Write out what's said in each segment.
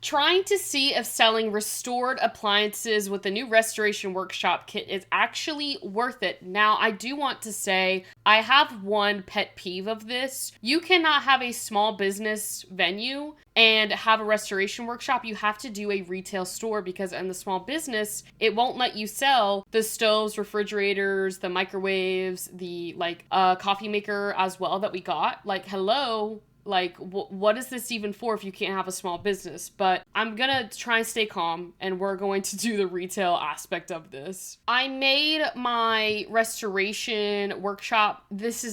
trying to see if selling restored appliances with the new restoration workshop kit is actually worth it. Now, I do want to say I have one pet peeve of this. You cannot have a small business venue and have a restoration workshop. You have to do a retail store, because in the small business, it won't let you sell the stoves, refrigerators, the microwaves, the coffee maker as well that we got. Like, hello. Like, what is this even for if you can't have a small business? But I'm gonna try and stay calm, and we're going to do the retail aspect of this. I made my restoration workshop.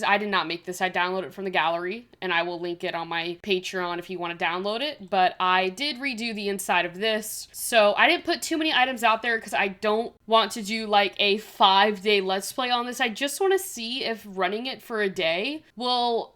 I did not make this. I downloaded it from the gallery, and I will link it on my Patreon if you want to download it. But I did redo the inside of this. So I didn't put too many items out there because I don't want to do like a 5-day Let's Play on this. I just want to see if running it for a day will,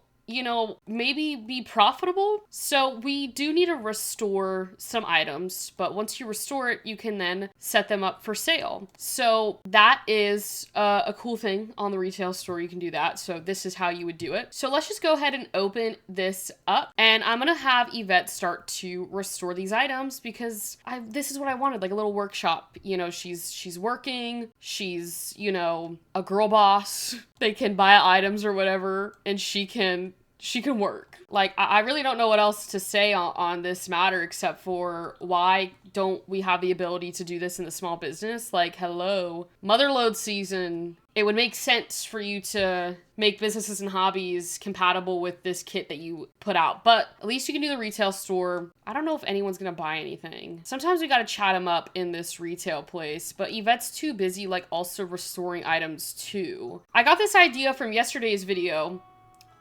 maybe be profitable. So we do need to restore some items, but once you restore it, you can then set them up for sale. So that is a cool thing on the retail store. You can do that. So this is how you would do it. So let's just go ahead and open this up, and I'm gonna have Yvette start to restore these items because this is what I wanted, like a little workshop. She's working, she's, a girl boss. They can buy items or whatever, and she can work. Like, I really don't know what else to say on this matter except for why don't we have the ability to do this in the small business? Like, hello, motherload season. It would make sense for you to make businesses and hobbies compatible with this kit that you put out. But at least you can do the retail store. I don't know if anyone's gonna buy anything. Sometimes we gotta chat them up in this retail place, but Yvette's too busy, like, also restoring items too. I got this idea from yesterday's video.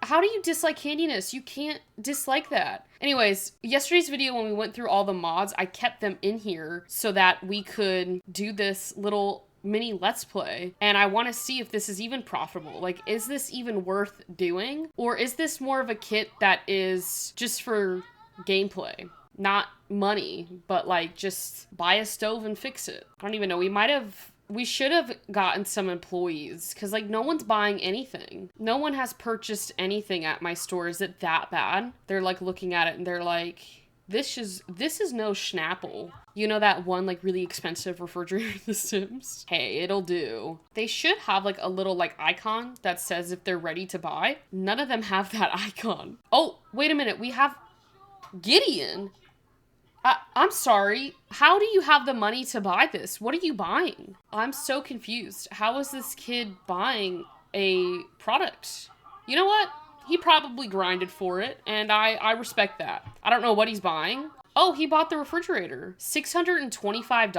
How do you dislike handiness? You can't dislike that. Anyways, yesterday's video, when we went through all the mods, I kept them in here so that we could do this little mini Let's Play. And I want to see if this is even profitable. Like, is this even worth doing? Or is this more of a kit that is just for gameplay? Not money, but like just buy a stove and fix it. I don't even know. We should have gotten some employees because, like, no one's buying anything. No one has purchased anything at my store. Is it that bad? They're, like, looking at it and they're like, this is no Schnapple. You know that one, like, really expensive refrigerator in The Sims? Hey, it'll do. They should have, like, a little, like, icon that says if they're ready to buy. None of them have that icon. Oh, wait a minute. We have Gideon. I'm sorry. How do you have the money to buy this? What are you buying? I'm so confused. How is this kid buying a product? You know what? He probably grinded for it, and I respect that. I don't know what he's buying. Oh, he bought the refrigerator. $625?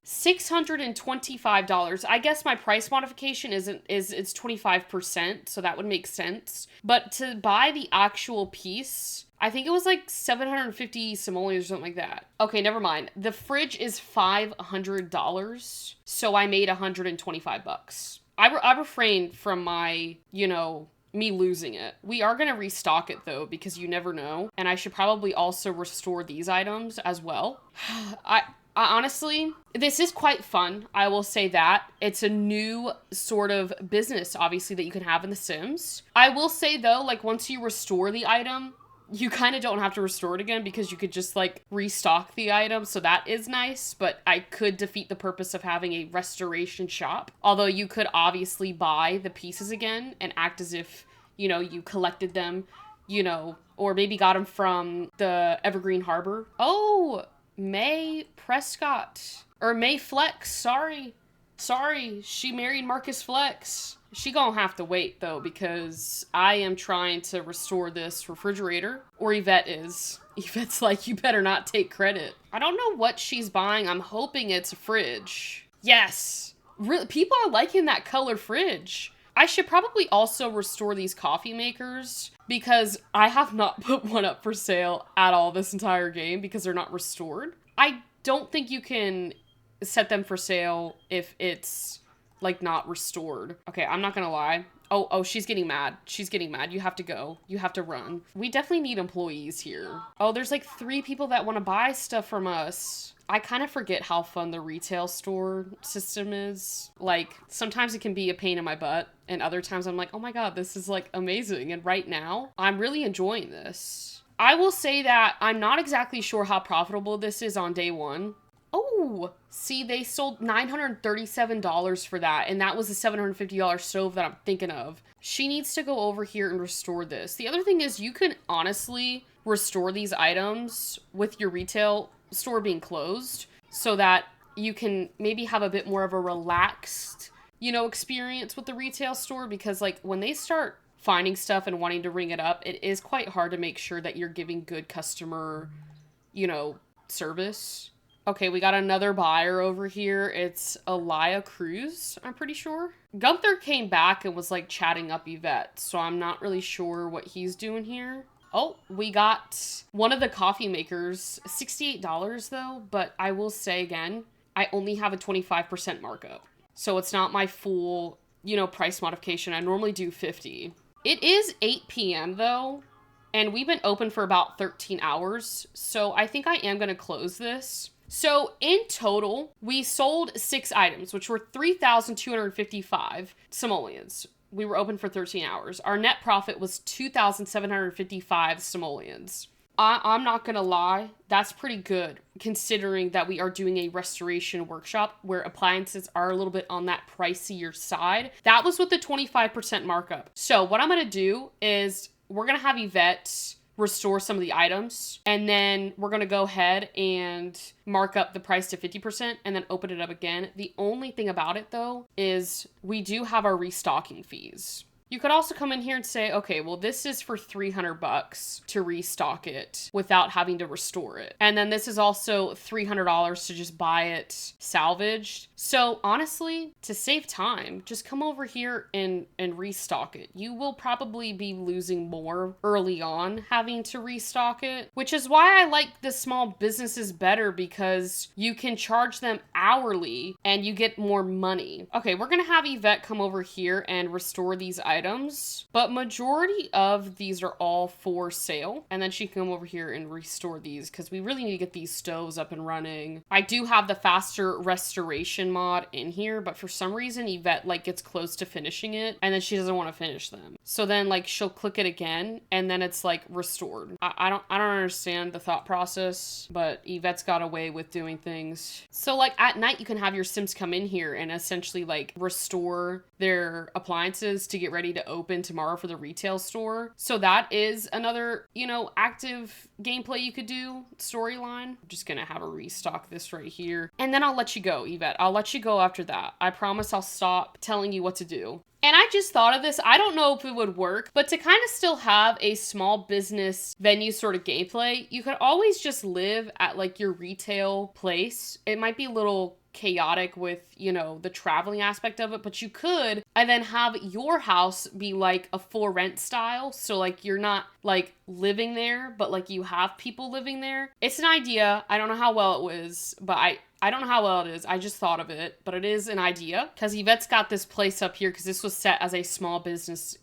$625. I guess my price modification it's 25%, so that would make sense. But to buy the actual piece, I think it was like 750 simoleons or something like that. Okay, never mind. The fridge is $500, so I made 125 bucks. I refrained from my, me losing it. We are going to restock it though, because you never know. And I should probably also restore these items as well. I honestly, this is quite fun. I will say that. It's a new sort of business, obviously, that you can have in The Sims. I will say though, like, once you restore the item, you kind of don't have to restore it again because you could just, like, restock the item. So that is nice, but I could defeat the purpose of having a restoration shop. Although you could obviously buy the pieces again and act as if, you collected them, or maybe got them from the Evergreen Harbor. Oh, May Prescott. Or May Flex, sorry. She married Marcus Flex. She gonna have to wait, though, because I am trying to restore this refrigerator. Or Yvette is. Yvette's like, you better not take credit. I don't know what she's buying. I'm hoping it's a fridge. Yes! People are liking that color fridge. I should probably also restore these coffee makers because I have not put one up for sale at all this entire game because they're not restored. I don't think you can set them for sale if it's, like, not restored. Okay, I'm not gonna lie. Oh, she's getting mad. You have to go. You have to run. We definitely need employees here. Oh, there's like 3 people that want to buy stuff from us. I kind of forget how fun the retail store system is. Like, sometimes it can be a pain in my butt, and other times I'm like, oh my god, this is, like, amazing. And right now, I'm really enjoying this. I will say that I'm not exactly sure how profitable this is on day one. Oh, see, they sold $937 for that, and that was a $750 stove that I'm thinking of. She needs to go over here and restore this. The other thing is you can honestly restore these items with your retail store being closed so that you can maybe have a bit more of a relaxed, experience with the retail store, because like when they start finding stuff and wanting to ring it up, it is quite hard to make sure that you're giving good customer, service. Okay, we got another buyer over here. It's Elia Cruz, I'm pretty sure. Gunther came back and was like chatting up Yvette, so I'm not really sure what he's doing here. Oh, we got one of the coffee makers, $68 though, but I will say again, I only have a 25% markup. So it's not my full, price modification. I normally do 50. It is 8 p.m. though, and we've been open for about 13 hours, so I think I am going to close this. So in total, we sold 6 items, which were 3,255 simoleons. We were open for 13 hours. Our net profit was 2,755 simoleons. I'm not gonna lie, that's pretty good considering that we are doing a restoration workshop where appliances are a little bit on that pricier side. That was with the 25% markup. So what I'm gonna do is we're gonna have Yvette restore some of the items, and then we're gonna go ahead and mark up the price to 50% and then open it up again. The only thing about it though is we do have our restocking fees. You could also come in here and say, okay, well, this is for $300 to restock it without having to restore it. And then this is also $300 to just buy it salvaged. So honestly, to save time, just come over here and restock it. You will probably be losing more early on having to restock it, which is why I like the small businesses better, because you can charge them hourly and you get more money. Okay, we're gonna have Yvette come over here and restore these items, but majority of these are all for sale. And then she can come over here and restore these because we really need to get these stoves up and running. I do have the faster restoration mod in here, but for some reason Yvette like gets close to finishing it and then she doesn't want to finish them. So then like she'll click it again and then it's like restored. I don't understand the thought process, but Yvette's got a way with doing things. So like at night you can have your Sims come in here and essentially like restore their appliances to get ready to open tomorrow for the retail store. So that is another, active gameplay you could do, storyline. I'm just gonna have her restock this right here. And then I'll let you go, Yvette. I'll let you go after that. I promise I'll stop telling you what to do. And I just thought of this. I don't know if it would work, but to kind of still have a small business venue sort of gameplay, you could always just live at like your retail place. It might be a little chaotic with, the traveling aspect of it, but you could, and then have your house be like a for rent style. So like you're not like living there, but like you have people living there. It's an idea. I don't know how well it was, but I don't know how well it is. I just thought of it, but it is an idea because Yvette's got this place up here because this was set as a small business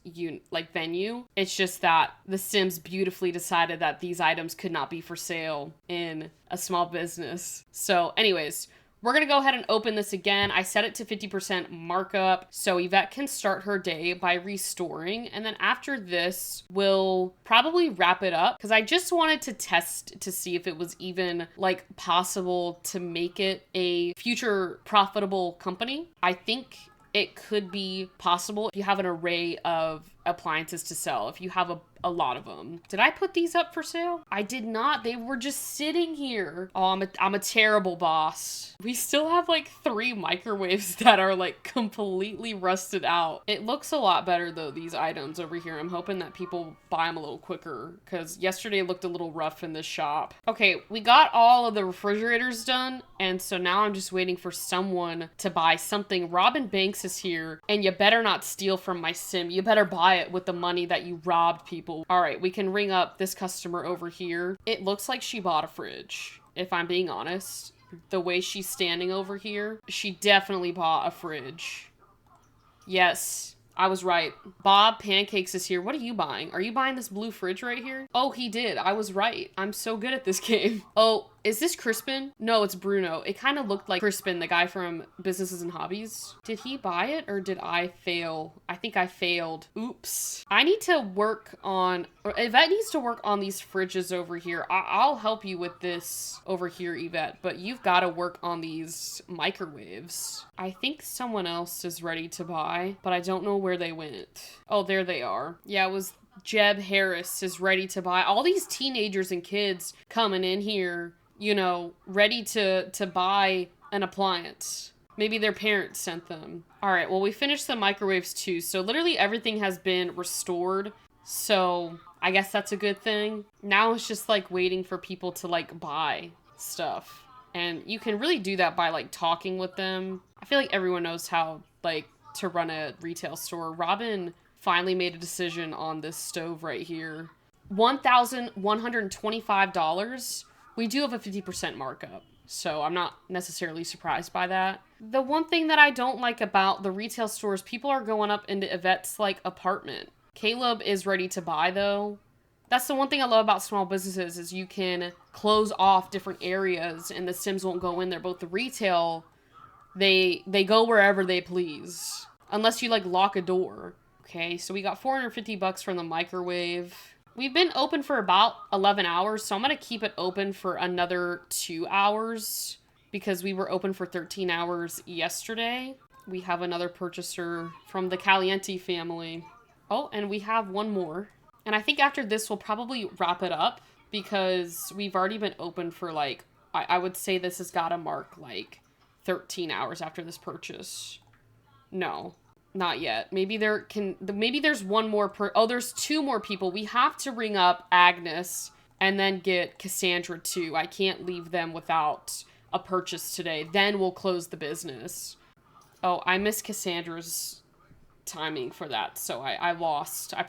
venue. It's just that the Sims beautifully decided that these items could not be for sale in a small business. So anyways, we're going to go ahead and open this again. I set it to 50% markup so Yvette can start her day by restoring. And then after this, we'll probably wrap it up because I just wanted to test to see if it was even like possible to make it a future profitable company. I think it could be possible if you have an array of appliances to sell, if you have a lot of them. Did I put these up for sale? I did not. They were just sitting here. Oh, I'm a terrible boss. We still have like 3 microwaves that are like completely rusted out. It looks a lot better though, these items over here. I'm hoping that people buy them a little quicker because yesterday looked a little rough in this shop. Okay, we got all of the refrigerators done, and so now I'm just waiting for someone to buy something. Robin Banks is here, and you better not steal from my sim. You better buy it with the money that you robbed people. All right, we can ring up this customer over here. It looks like she bought a fridge, if I'm being honest. The way she's standing over here, she definitely bought a fridge. Yes, I was right. Bob Pancakes is here. What are you buying? Are you buying this blue fridge right here? Oh, he did. I was right. I'm so good at this game. Oh, Is this Crispin? No, it's Bruno. It kind of looked like Crispin, the guy from Businesses and Hobbies. Did he buy it or did I fail? I think I failed. Oops. I need to work on, or Yvette needs to work on these fridges over here. I'll help you with this over here, Yvette, but you've got to work on these microwaves. I think someone else is ready to buy, but I don't know where they went. Oh, there they are. Yeah, it was Jeb Harris is ready to buy. All these teenagers and kids coming in here, you know, ready to buy an appliance. Maybe their parents sent them. All right, well, we finished the microwaves too. So literally everything has been restored. So I guess that's a good thing. Now it's just like waiting for people to like buy stuff. And you can really do that by like talking with them. I feel like everyone knows how like to run a retail store. Robin finally made a decision on this stove right here. $1,125. We do have a 50% markup, so I'm not necessarily surprised by that. The one thing that I don't like about the retail stores, people are going up into Yvette's like apartment. Caleb is ready to buy though. That's the one thing I love about small businesses is you can close off different areas and the Sims won't go in there. But the retail, they go wherever they please, unless you like lock a door. Okay, so we got $450 from the microwave. We've been open for about 11 hours, so I'm going to keep it open for another 2 hours because we were open for 13 hours yesterday. We have another purchaser from the Caliente family. Oh, and we have one more. And I think after this, we'll probably wrap it up because we've already been open for like, I would say this has got to mark like 13 hours after this purchase. No. Not yet. Maybe there's one more oh, there's 2 more people. We have to ring up Agnes and then get Cassandra too. I can't leave them without a purchase today. Then we'll close the business. Oh, I missed Cassandra's timing for that. So I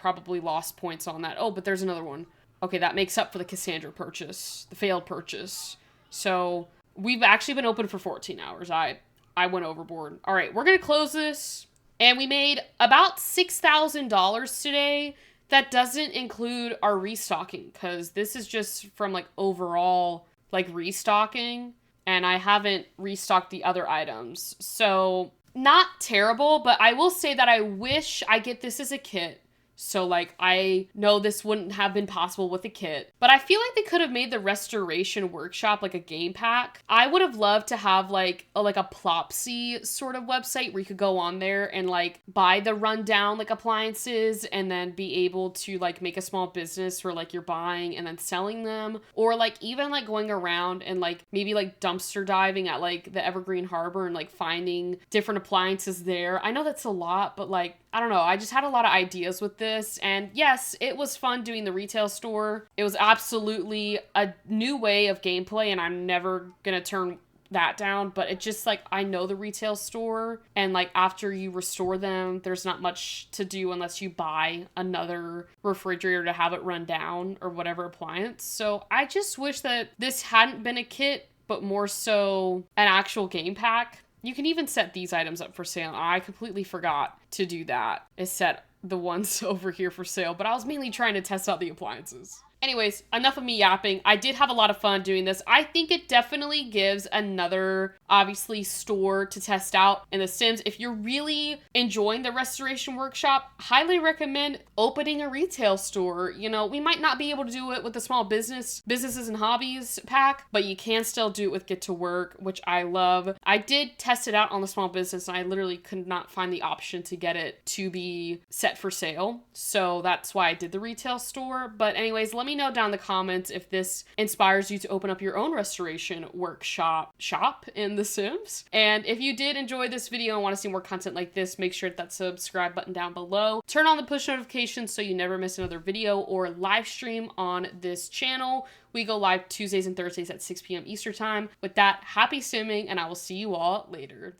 probably lost points on that. Oh, but there's another one. Okay, that makes up for the Cassandra purchase, the failed purchase. So we've actually been open for 14 hours. I went overboard. All right, we're going to close this. And we made about $6,000 today. That doesn't include our restocking because this is just from like overall like restocking. And I haven't restocked the other items. So not terrible, but I will say that I wish I get this as a kit. So like I know this wouldn't have been possible with a kit, but I feel like they could have made the restoration workshop like a game pack. I would have loved to have like a Plopsy sort of website where you could go on there and like buy the rundown like appliances and then be able to like make a small business where like you're buying and then selling them, or like even like going around and like maybe like dumpster diving at like the Evergreen Harbor and like finding different appliances there. I know that's a lot, but like I don't know. I just had a lot of ideas with this. And yes, it was fun doing the retail store. It was absolutely a new way of gameplay and I'm never going to turn that down. But it just like, I know the retail store and like after you restore them, there's not much to do unless you buy another refrigerator to have it run down or whatever appliance. So I just wish that this hadn't been a kit, but more so an actual game pack. You can even set these items up for sale. I completely forgot to do that. Is set the ones over here for sale, but I was mainly trying to test out the appliances. Anyways, enough of me yapping. I did have a lot of fun doing this. I think it definitely gives another, obviously, store to test out in The Sims. If you're really enjoying the restoration workshop, highly recommend opening a retail store. You know, we might not be able to do it with the small businesses and hobbies pack, but you can still do it with Get to Work, which I love. I did test it out on the small business and I literally could not find the option to get it to be set for sale. So that's why I did the retail store. But anyways, let me know down in the comments if this inspires you to open up your own restoration workshop shop in The Sims. And if you did enjoy this video and want to see more content like this, make sure to hit that subscribe button down below. Turn on the push notifications so you never miss another video or live stream on this channel. We go live Tuesdays and Thursdays at 6 p.m. Eastern time. With that, happy simming, and I will see you all later.